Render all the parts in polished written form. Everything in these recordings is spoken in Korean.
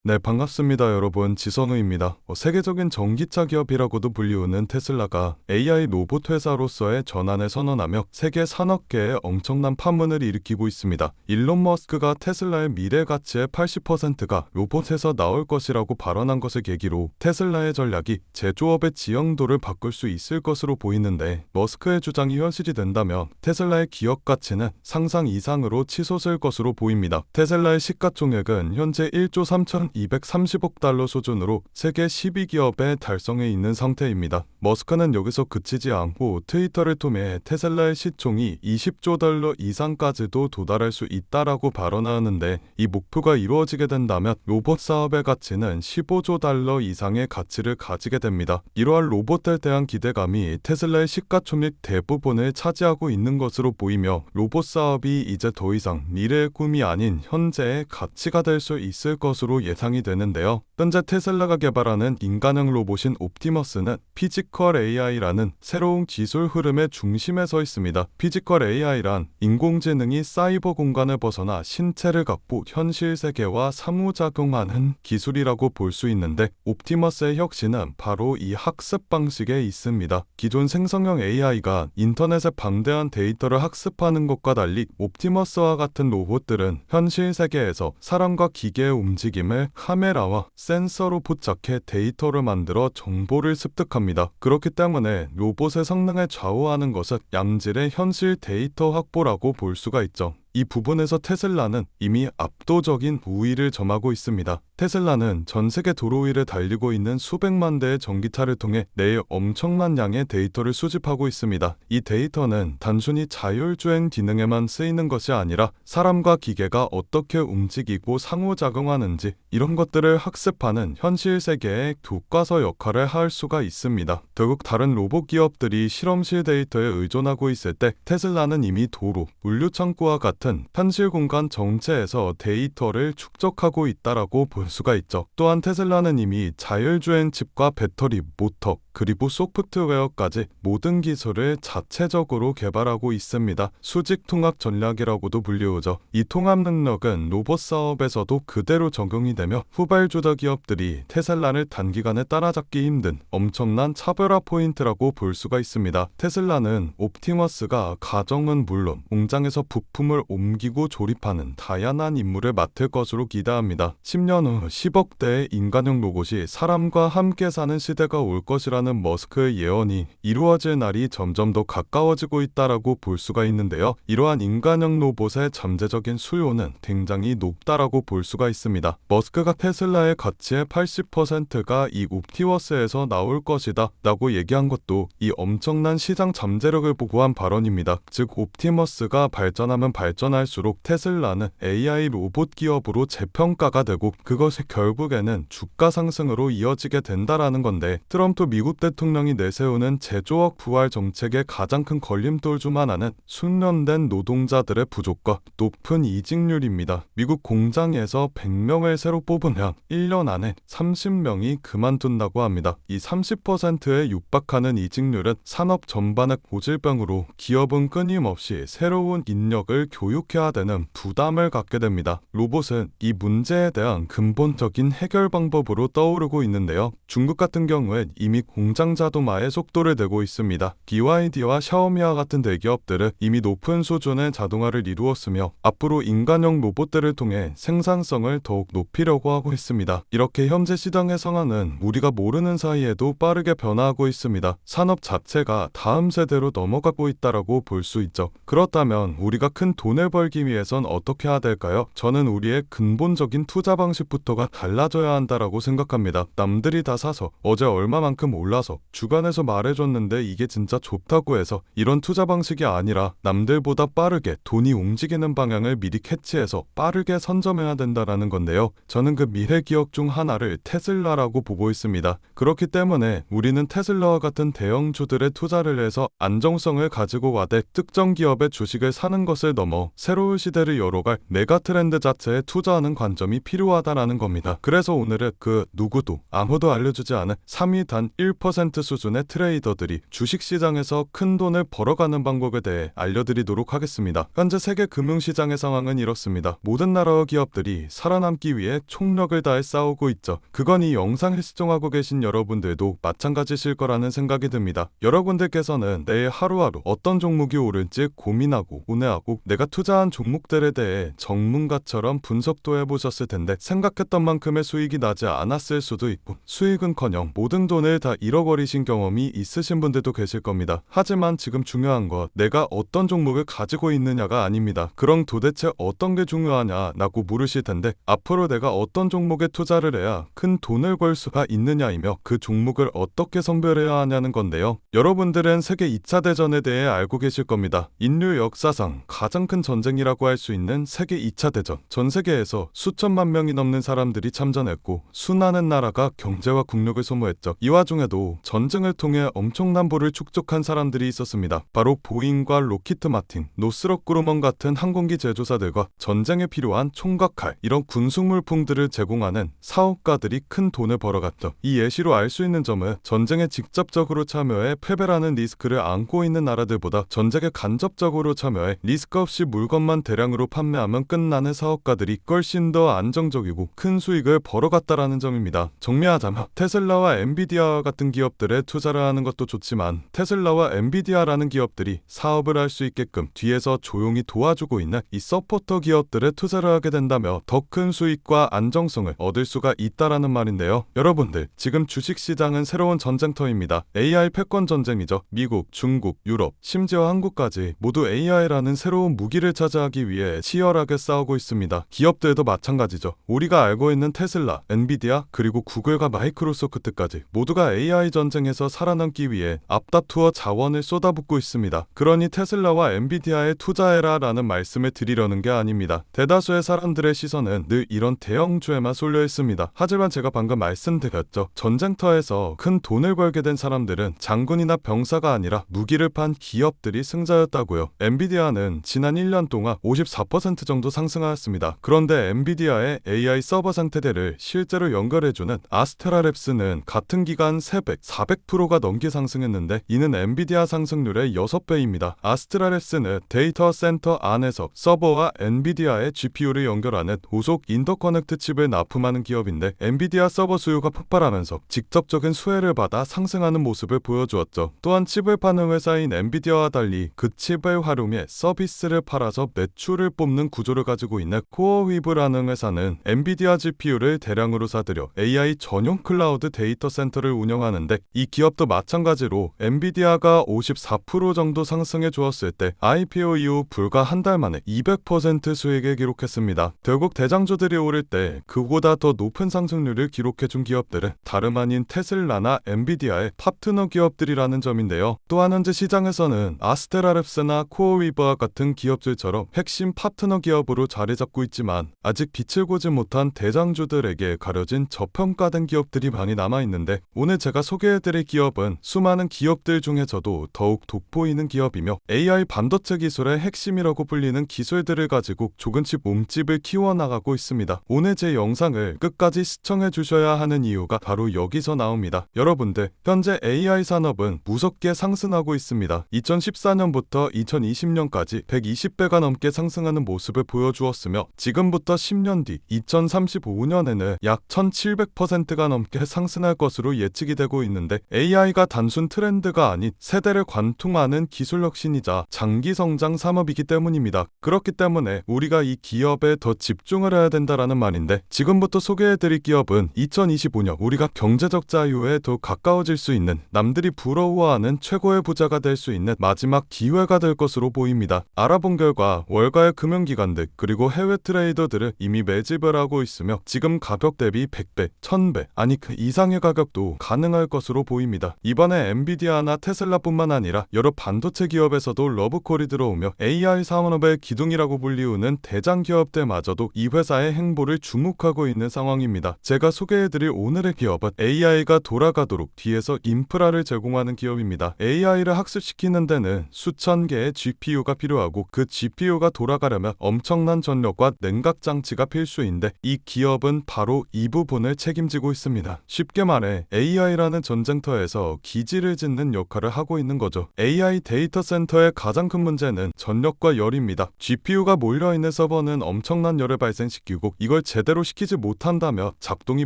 네, 반갑습니다, 여러분. 지선우입니다. 세계적인 전기차 기업이라고도 불리우는 테슬라가 AI 로봇 회사로서의 전환을 선언하며 세계 산업계에 엄청난 파문을 일으키고 있습니다. 일론 머스크가 테슬라의 미래 가치의 80%가 로봇에서 나올 것이라고 발언한 것을 계기로 테슬라의 전략이 제조업의 지형도를 바꿀 수 있을 것으로 보이는데, 머스크의 주장이 현실이 된다면 테슬라의 기업 가치는 상상 이상으로 치솟을 것으로 보입니다. 테슬라의 시가총액은 현재 1조 3,230억 달러 수준으로 세계 12기업에 달성해 있는 상태입니다. 머스크는 여기서 그치지 않고 트위터를 통해 테슬라의 시총이 20조 달러 이상까지도 도달할 수 있다라고 발언하는데, 이 목표가 이루어지게 된다면 로봇 사업의 가치는 15조 달러 이상의 가치를 가지게 됩니다. 이러한 로봇에 대한 기대감이 테슬라의 시가총액 대부분을 차지하고 있는 것으로 보이며, 로봇 사업이 이제 더 이상 미래의 꿈이 아닌 현재의 가치가 될 수 있을 것으로 예상이 되는데요. 현재 테슬라가 개발하는 인간형 로봇인 옵티머스는 피지컬 AI라는 새로운 기술 흐름의 중심에 서 있습니다. 피지컬 AI란 인공지능이 사이버 공간을 벗어나 신체를 갖고 현실 세계와 상호작용하는 기술이라고 볼 수 있는데, 옵티머스의 혁신은 바로 이 학습 방식에 있습니다. 기존 생성형 AI가 인터넷의 방대한 데이터를 학습하는 것과 달리 옵티머스와 같은 로봇들은 현실 세계에서 사람과 기계의 움직임을 카메라와 센서로 포착해 데이터를 만들어 정보를 습득합니다. 그렇기 때문에 로봇의 성능을 좌우하는 것은 양질의 현실 데이터 확보라고 볼 수가 있죠. 이 부분에서 테슬라는 이미 압도적인 우위를 점하고 있습니다. 테슬라는 전 세계 도로 위를 달리고 있는 수백만 대의 전기차를 통해 매일 엄청난 양의 데이터를 수집하고 있습니다. 이 데이터는 단순히 자율주행 기능에만 쓰이는 것이 아니라 사람과 기계가 어떻게 움직이고 상호작용하는지, 이런 것들을 학습하는 현실 세계의 교과서 역할을 할 수가 있습니다. 결국 다른 로봇 기업들이 실험실 데이터에 의존하고 있을 때 테슬라는 이미 도로, 물류창고와 같은 현실 공간 정체에서 데이터를 축적하고 있다라고 볼 수가 있죠. 또한 테슬라는 이미 자율주행 칩과 배터리, 모터, 그리고 소프트웨어까지 모든 기술을 자체적으로 개발하고 있습니다. 수직 통합 전략이라고도 불리우죠. 이 통합 능력은 로봇 사업에서도 그대로 적용이 되며 후발주자 기업들이 테슬라를 단기간에 따라잡기 힘든 엄청난 차별화 포인트라고 볼 수가 있습니다. 테슬라는 옵티머스가 가정은 물론 공장에서 부품을 옮기고 조립하는 다양한 임무를 맡을 것으로 기대합니다. 10년 후 10억 대의 인간형 로봇이 사람과 함께 사는 시대가 올 것이라는 머스크의 예언이 이루어질 날이 점점 더 가까워지고 있다라고 볼 수가 있는데요. 이러한 인간형 로봇의 잠재적인 수요는 굉장히 높다라고 볼 수가 있습니다. 머스크가 테슬라의 가치의 80%가 이 옵티머스에서 나올 것이다 라고 얘기한 것도 이 엄청난 시장 잠재력을 보고한 발언입니다. 즉, 옵티머스가 발전하면 발전할수록 테슬라는 AI 로봇 기업으로 재평가가 되고, 그것이 결국에는 주가 상승으로 이어지게 된다라는 건데, 트럼프 미국 대통령이 내세우는 제조업 부활 정책의 가장 큰 걸림돌 중 하나는 숙련된 노동자들의 부족과 높은 이직률입니다. 미국 공장에서 100명을 새로 뽑으면 1년 안에 30명이 그만둔다고 합니다. 이 30%에 육박하는 이직률은 산업 전반의 고질병으로 기업은 끊임없이 새로운 인력을 교육해야 되는 부담을 갖게 됩니다. 로봇은 이 문제에 대한 근본적인 해결 방법으로 떠오르고 있는데요. 중국 같은 경우엔 이미 공장 자동화에 속도를 내고 있습니다. BYD와 샤오미와 같은 대기업들은 이미 높은 수준의 자동화를 이루었으며 앞으로 인간형 로봇들을 통해 생산성을 더욱 높이려고 하고 있습니다. 이렇게 현재 시장의 상황은 우리가 모르는 사이에도 빠르게 변화하고 있습니다. 산업 자체가 다음 세대로 넘어가고 있다라고 볼 수 있죠. 그렇다면 우리가 큰 돈을 벌기 위해선 어떻게 해야 될까요? 저는 우리의 근본적인 투자 방식부터가 달라져야 한다라고 생각합니다. 남들이 다 사서 어제 얼마만큼 올라서 주변에서 말해줬는데 이게 진짜 좋다고 해서 이런 투자 방식이 아니라 남들보다 빠르게 돈이 움직이는 방향을 미리 캐치해서 빠르게 선점해야 된다라는 건데요. 저는 그 미래 기업 중 하나를 테슬라라고 보고 있습니다. 그렇기 때문에 우리는 테슬라와 같은 대형주들에 투자를 해서 안정성을 가지고 가되 특정 기업의 주식을 사는 것을 넘어 새로운 시대를 열어갈 메가 트렌드 자체에 투자하는 관점이 필요하다라는 겁니다. 그래서 오늘은 그 누구도 아무도 알려주지 않은 3위 단 20% 수준의 트레이더들이 주식시장에서 큰 돈을 벌어가는 방법에 대해 알려드리도록 하겠습니다. 현재 세계 금융시장의 상황은 이렇습니다. 모든 나라와 기업들이 살아남기 위해 총력을 다해 싸우고 있죠. 그건 이 영상을 시청하고 계신 여러분들도 마찬가지실 거라는 생각이 듭니다. 여러분들께서는 내일 하루하루 어떤 종목이 오를지 고민하고 고뇌하고 내가 투자한 종목들에 대해 전문가처럼 분석도 해보셨을 텐데 생각했던 만큼의 수익이 나지 않았을 수도 있고 수익은커녕 모든 돈을 다 잃어버리신 경험이 있으신 분들도 계실 겁니다. 하지만 지금 중요한 건 내가 어떤 종목을 가지고 있느냐가 아닙니다. 그럼 도대체 어떤 게 중요하냐라고 물으실 텐데 앞으로 내가 어떤 종목에 투자를 해야 큰 돈을 벌 수가 있느냐이며 그 종목을 어떻게 선별해야 하냐는 건데요. 여러분들은 세계 2차 대전에 대해 알고 계실 겁니다. 인류 역사상 가장 큰 전쟁이라고 할 수 있는 세계 2차 대전. 전 세계에서 수천만 명이 넘는 사람들이 참전했고 수많은 나라가 경제와 국력을 소모했죠. 이 와중에도 전쟁을 통해 엄청난 부를 축적한 사람들이 있었습니다. 바로 보잉과 로키트 마틴, 노스럽 그루먼 같은 항공기 제조사들과 전쟁에 필요한 총과 칼, 이런 군수물품들을 제공하는 사업가들이 큰 돈을 벌어갔죠. 이 예시로 알 수 있는 점은 전쟁에 직접적으로 참여해 패배라는 리스크를 안고 있는 나라들보다 전쟁에 간접적으로 참여해 리스크 없이 물건만 대량으로 판매하면 끝나는 사업가들이 훨씬 더 안정적이고 큰 수익을 벌어갔다라는 점입니다. 정리하자면 테슬라와 엔비디아 같은 기업들에 투자를 하는 것도 좋지만 테슬라와 엔비디아라는 기업들이 사업을 할 수 있게끔 뒤에서 조용히 도와주고 있는 이 서포터 기업들에 투자를 하게 된다면 더 큰 수익과 안정성을 얻을 수가 있다라는 말인데요. 여러분들 지금 주식시장은 새로운 전쟁터입니다. AI 패권 전쟁이죠. 미국, 중국, 유럽, 심지어 한국까지 모두 AI라는 새로운 무기를 차지하기 위해 치열하게 싸우고 있습니다. 기업들도 마찬가지죠. 우리가 알고 있는 테슬라, 엔비디아, 그리고 구글과 마이크로소프트까지 모두가 AI 전쟁에서 살아남기 위해 앞다투어 자원을 쏟아붓고 있습니다. 그러니 테슬라와 엔비디아에 투자해라 라는 말씀을 드리려는 게 아닙니다. 대다수의 사람들의 시선은 늘 이런 대형주에만 쏠려 있습니다. 하지만 제가 방금 말씀드렸죠. 전쟁터에서 큰 돈을 벌게 된 사람들은 장군이나 병사가 아니라 무기를 판 기업들이 승자였다고요. 엔비디아는 지난 1년 동안 54% 정도 상승하였습니다. 그런데 엔비디아의 AI 서버 상태대를 실제로 연결해주는 아스테라랩스는 같은 기간 300, 400%가 넘게 상승했는데 이는 엔비디아 상승률의 6배입니다. 아스테라랩스는 데이터 센터 안에서 서버와 엔비디아의 GPU를 연결하는 고속 인터커넥트 칩을 납품하는 기업인데 엔비디아 서버 수요가 폭발하면서 직접적인 수혜를 받아 상승하는 모습을 보여주었죠. 또한 칩을 파는 회사인 엔비디아와 달리 그 칩을 활용해 서비스를 팔아서 매출을 뽑는 구조를 가지고 있는 코어위브라는 회사는 엔비디아 GPU를 대량으로 사들여 AI 전용 클라우드 데이터 센터를 운영하는데 이 기업도 마찬가지로 엔비디아가 54% 정도 상승해 주었을 때 IPO 이후 불과 한 달 만에 200% 수익을 기록했습니다. 결국 대장주들이 오를 때 그보다 더 높은 상승률을 기록해준 기업들은 다름 아닌 테슬라나 엔비디아의 파트너 기업들이라는 점인데요. 또한 현재 시장에서는 아스테라랩스나 코어위버와 같은 기업들처럼 핵심 파트너 기업으로 자리 잡고 있지만 아직 빛을 보지 못한 대장주들에게 가려진 저평가된 기업들이 많이 남아있는데 오늘 제가 소개해드릴 기업은 수많은 기업들 중에서도 더욱 돋보이는 기업이며 AI 반도체 기술의 핵심이라고 불리는 기술들을 가지고 조금씩 몸집을 키워나가고 있습니다. 오늘 제 영상을 끝까지 시청해 주셔야 하는 이유가 바로 여기서 나옵니다. 여러분들 현재 AI 산업은 무섭게 상승하고 있습니다. 2014년부터 2020년까지 120배가 넘게 상승하는 모습을 보여주었으며 지금부터 10년 뒤 2035년에는 약 1700%가 넘게 상승할 것으로 예측이 되고 있는데 AI가 단순 트렌드가 아닌 세대를 관통하는 기술 혁신이자 장기 성장 산업이기 때문입니다. 그렇기 때문에 우리가 이 기업에 더 집중을 해야 된다라는 말인데 지금부터 소개해드릴 기업은 2025년 우리가 경제적 자유에 더 가까워질 수 있는 남들이 부러워하는 최고의 부자가 될 수 있는 마지막 기회가 될 것으로 보입니다. 알아본 결과 월가의 금융기관들 그리고 해외 트레이더들은 이미 매집을 하고 있으며 지금 가격 대비 100배, 1000배 아니 그 이상의 가격도 가능할 것으로 보입니다. 이번에 엔비디아나 테슬라뿐만 아니라 여러 반도체 기업에서도 러브콜이 들어오며 AI 산업의 기둥이라고 불리우는 대장 기업들마저도 이 회사의 행보를 주목하고 있는 상황입니다. 제가 소개해드릴 오늘의 기업은 AI가 돌아가도록 뒤에서 인프라를 제공하는 기업입니다. AI를 학습시키는 데는 수천 개의 GPU가 필요하고 그 GPU가 돌아가려면 엄청난 전력과 냉각 장치가 필수인데 이 기업은 바로 이 부분을 책임지고 있습니다. 쉽게 말해 AI라는 AI라는 전쟁터에서 기지를 짓는 역할을 하고 있는 거죠. AI 데이터 센터의 가장 큰 문제는 전력과 열입니다. GPU가 몰려있는 서버는 엄청난 열을 발생시키고 이걸 제대로 시키지 못한다며 작동이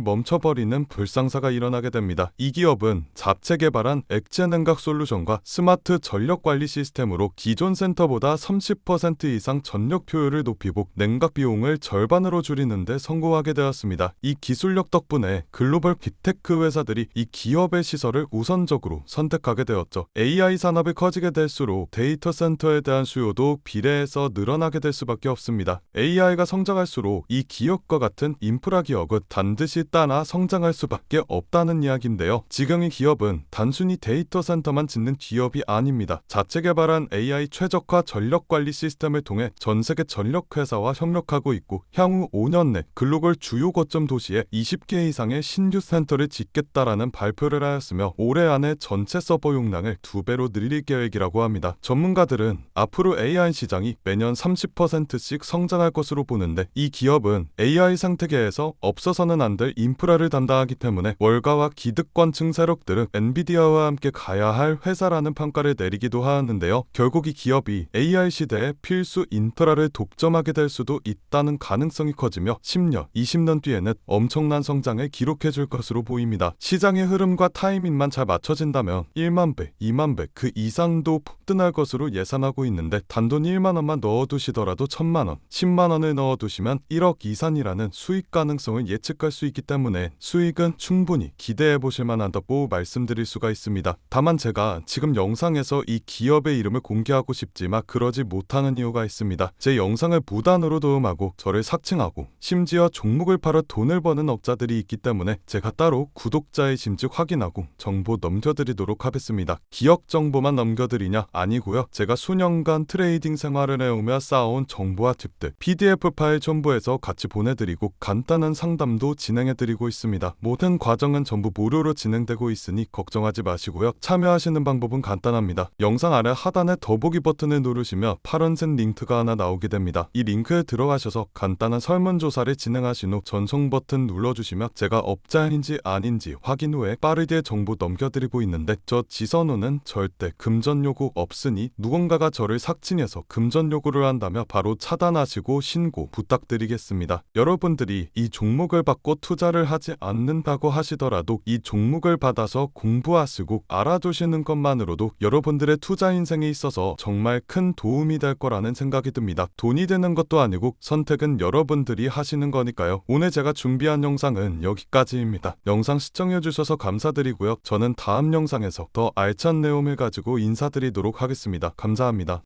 멈춰버리는 불상사가 일어나게 됩니다. 이 기업은 자체 개발한 액체 냉각 솔루션과 스마트 전력 관리 시스템으로 기존 센터보다 30% 이상 전력 효율을 높이고 냉각 비용을 절반으로 줄이는데 성공하게 되었습니다. 이 기술력 덕분에 글로벌 빅테크 회사들이 이 기업의 시설을 우선적으로 선택하게 되었죠. AI 산업이 커지게 될수록 데이터 센터에 대한 수요도 비례해서 늘어나게 될 수밖에 없습니다. AI가 성장할수록 이 기업과 같은 인프라 기업은 반드시 따라 성장할 수밖에 없다는 이야기인데요. 지금 이 기업은 단순히 데이터 센터만 짓는 기업이 아닙니다. 자체 개발한 AI 최적화 전력 관리 시스템을 통해 전 세계 전력 회사와 협력하고 있고 향후 5년 내 글로벌 주요 거점 도시에 20개 이상의 신규 센터를 짓겠다라는 발표를 하였으며 올해 안에 전체 서버 용량을 2배로 늘릴 계획이라고 합니다. 전문가들은 앞으로 AI 시장이 매년 30%씩 성장할 것으로 보는데 이 기업은 AI 생태계에서 없어서는 안 될 인프라를 담당하기 때문에 월가와 기득권층 세력들은 엔비디아와 함께 가야 할 회사라는 평가를 내리기도 하였는데요. 결국 이 기업이 AI 시대에 필수 인프라를 독점하게 될 수도 있다는 가능성이 커지며 10년, 20년 뒤에는 엄청난 성장을 기록해 줄 것으로 보입니다. 시장의 흐름과 타이밍만 잘 맞춰진다면 1만 배, 2만 배 그 이상도 폭등할 것으로 예상하고 있는데 단돈 1만 원만 넣어두시더라도 1,000만 원, 10만 원을 넣어두시면 1억 이상이라는 수익 가능성을 예측할 수 있기 때문에 수익은 충분히 기대해 보실 만하다고 말씀드릴 수가 있습니다. 다만 제가 지금 영상에서 이 기업의 이름을 공개하고 싶지만 그러지 못하는 이유가 있습니다. 제 영상을 무단으로 도움하고 저를 삭칭하고 심지어 종목을 팔아 돈을 버는 업자들이 있기 때문에 제가 따로 구독자의 심지 확인하고 정보 넘겨드리도록 하겠습니다. 기업 정보만 넘겨드리냐? 아니고요. 제가 수년간 트레이딩 생활을 해오며 쌓아온 정보와 팁들 PDF 파일 첨부해서 같이 보내드리고 간단한 상담도 진행해드리고 있습니다. 모든 과정은 전부 무료로 진행되고 있으니 걱정하지 마시고요. 참여하시는 방법은 간단합니다. 영상 아래 하단에 더보기 버튼을 누르시면 파란색 링크가 하나 나오게 됩니다. 이 링크에 들어가셔서 간단한 설문조사를 진행하신 후 전송 버튼 눌러주시면 제가 업자인지 아닌지 확인 후에 빠르게 정보 넘겨드리고 있는데 저 지선우는 절대 금전 요구 없으니 누군가가 저를 삭칭해서 금전 요구를 한다면 바로 차단하시고 신고 부탁드리겠습니다. 여러분들이 이 종목을 받고 투자를 하지 않는다고 하시더라도 이 종목을 받아서 공부하시고 알아두시는 것만으로도 여러분들의 투자 인생에 있어서 정말 큰 도움이 될 거라는 생각이 듭니다. 돈이 되는 것도 아니고 선택은 여러분들이 하시는 거니까요. 오늘 제가 준비한 영상은 여기까지입니다. 영상 시청해주셔서 감사드리고요. 저는 다음 영상에서 더 알찬 내용을 가지고 인사드리도록 하겠습니다. 감사합니다.